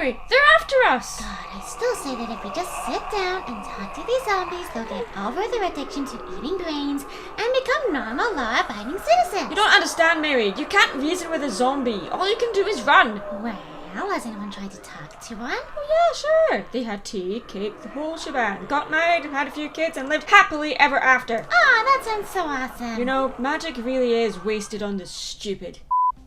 Mary! They're after us! God, I still say that if we just sit down and talk to these zombies, they'll get over their addiction to eating brains and become normal law-abiding citizens. You don't understand, Mary. You can't reason with a zombie. All you can do is run. Well, has anyone tried to talk to one? Oh yeah, sure. They had tea, cake, the whole shebang. Got married and had a few kids and lived happily ever after. Oh, that sounds so awesome. You know, magic really is wasted on the stupid.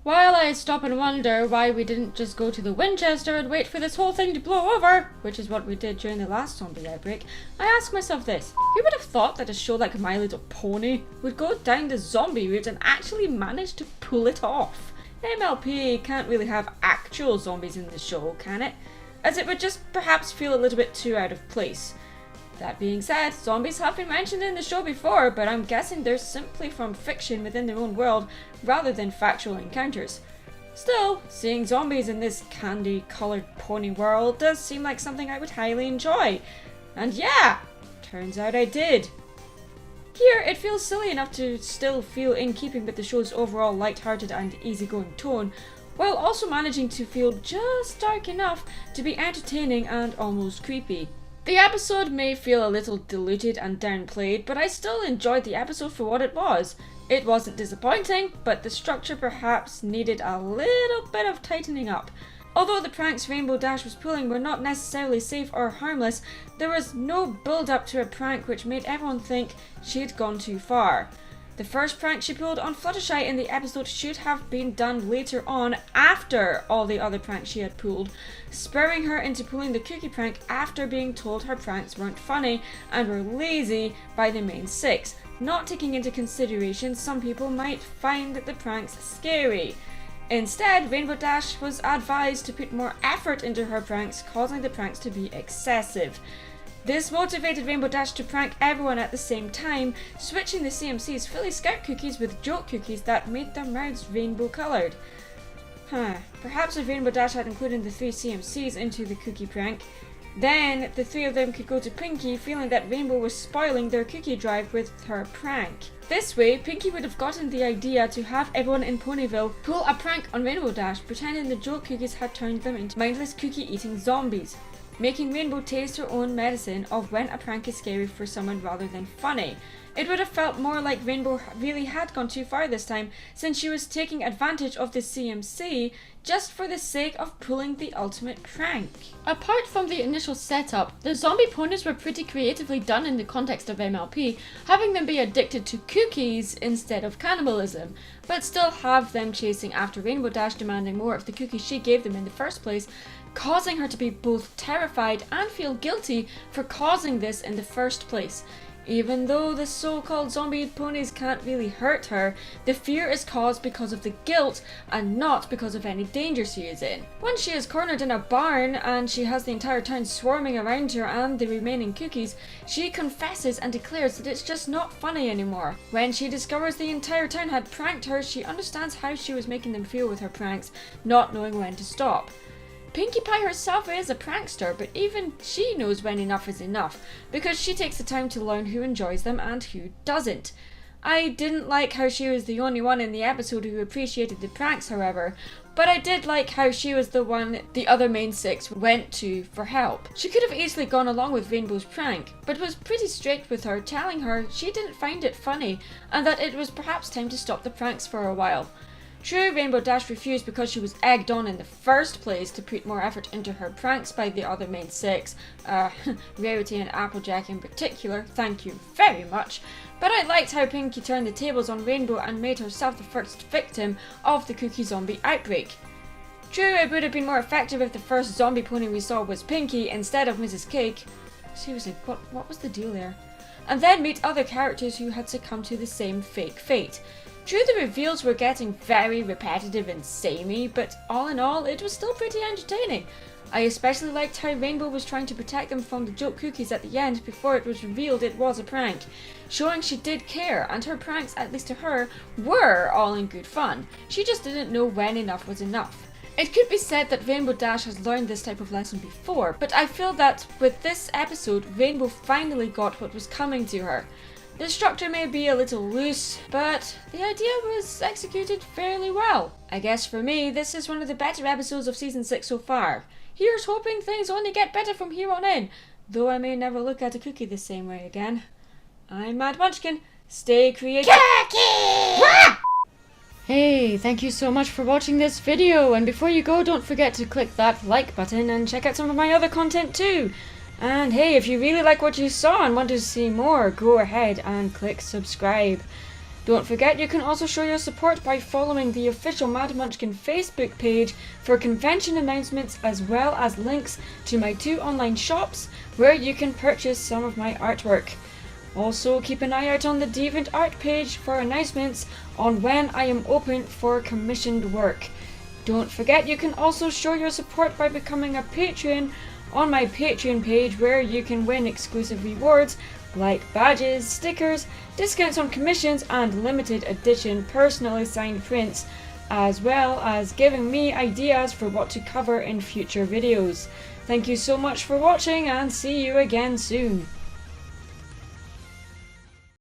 While I stop and wonder why we didn't just go to the Winchester and wait for this whole thing to blow over, which is what we did during the last zombie outbreak, I ask myself this. Who would have thought that a show like My Little Pony would go down the zombie route and actually manage to pull it off? MLP can't really have actual zombies in the show, can it? As it would just perhaps feel a little bit too out of place. That being said, zombies have been mentioned in the show before, but I'm guessing they're simply from fiction within their own world rather than factual encounters. Still, seeing zombies in this candy-coloured pony world does seem like something I would highly enjoy. And yeah, turns out I did. Here, it feels silly enough to still feel in keeping with the show's overall light-hearted and easygoing tone, while also managing to feel just dark enough to be entertaining and almost creepy. The episode may feel a little diluted and downplayed, but I still enjoyed the episode for what it was. It wasn't disappointing, but the structure perhaps needed a little bit of tightening up. Although the pranks Rainbow Dash was pulling were not necessarily safe or harmless, there was no build-up to a prank which made everyone think she had gone too far. The first prank she pulled on Fluttershy in the episode should have been done later on, after all the other pranks she had pulled, spurring her into pulling the cookie prank after being told her pranks weren't funny and were lazy by the main six, not taking into consideration some people might find the pranks scary. Instead, Rainbow Dash was advised to put more effort into her pranks, causing the pranks to be excessive. This motivated Rainbow Dash to prank everyone at the same time, switching the CMC's Philly Scout cookies with joke cookies that made their mouths rainbow coloured. Perhaps if Rainbow Dash had included the 3 CMCs into the cookie prank, then the 3 of them could go to Pinkie feeling that Rainbow was spoiling their cookie drive with her prank. This way, Pinkie would have gotten the idea to have everyone in Ponyville pull a prank on Rainbow Dash, pretending the joke cookies had turned them into mindless cookie-eating zombies, making Rainbow taste her own medicine of when a prank is scary for someone rather than funny. It would have felt more like Rainbow really had gone too far this time, since she was taking advantage of the CMC just for the sake of pulling the ultimate prank. Apart from the initial setup, the zombie ponies were pretty creatively done in the context of MLP, having them be addicted to cookies instead of cannibalism, but still have them chasing after Rainbow Dash, demanding more of the cookies she gave them in the first place, causing her to be both terrified and feel guilty for causing this in the first place. Even though the so-called zombie ponies can't really hurt her, the fear is caused because of the guilt and not because of any danger she is in. When she is cornered in a barn and she has the entire town swarming around her and the remaining cookies, she confesses and declares that it's just not funny anymore. When she discovers the entire town had pranked her, she understands how she was making them feel with her pranks, not knowing when to stop. Pinkie Pie herself is a prankster, but even she knows when enough is enough, because she takes the time to learn who enjoys them and who doesn't. I didn't like how she was the only one in the episode who appreciated the pranks, however, but I did like how she was the one the other main 6 went to for help. She could have easily gone along with Rainbow's prank, but was pretty strict with her, telling her she didn't find it funny, and that it was perhaps time to stop the pranks for a while. True, Rainbow Dash refused because she was egged on in the first place to put more effort into her pranks by the other main 6, Rarity and Applejack in particular, thank you very much. But I liked how Pinkie turned the tables on Rainbow and made herself the first victim of the cookie zombie outbreak. True, it would have been more effective if the first zombie pony we saw was Pinkie instead of Mrs. Cake. Seriously, what was the deal there? And then meet other characters who had succumbed to the same fake fate. True, the reveals were getting very repetitive and samey, but all in all, it was still pretty entertaining. I especially liked how Rainbow was trying to protect them from the joke cookies at the end before it was revealed it was a prank, showing she did care, and her pranks, at least to her, were all in good fun. She just didn't know when enough was enough. It could be said that Rainbow Dash has learned this type of lesson before, but I feel that with this episode, Rainbow finally got what was coming to her. The structure may be a little loose, but the idea was executed fairly well. I guess for me, this is one of the better episodes of Season 6 so far. Here's hoping things only get better from here on in, though I may never look at a cookie the same way again. I'm Mad Munchkin. Stay creative. Cookie! Hey, thank you so much for watching this video, and before you go, don't forget to click that like button and check out some of my other content too. And hey, if you really like what you saw and want to see more, go ahead and click subscribe. Don't forget you can also show your support by following the official Mad Munchkin Facebook page for convention announcements, as well as links to my 2 online shops where you can purchase some of my artwork. Also keep an eye out on the DeviantArt page for announcements on when I am open for commissioned work. Don't forget you can also show your support by becoming a patron on my Patreon page, where you can win exclusive rewards like badges, stickers, discounts on commissions, and limited edition personally signed prints, as well as giving me ideas for what to cover in future videos. Thank you so much for watching, and see you again soon.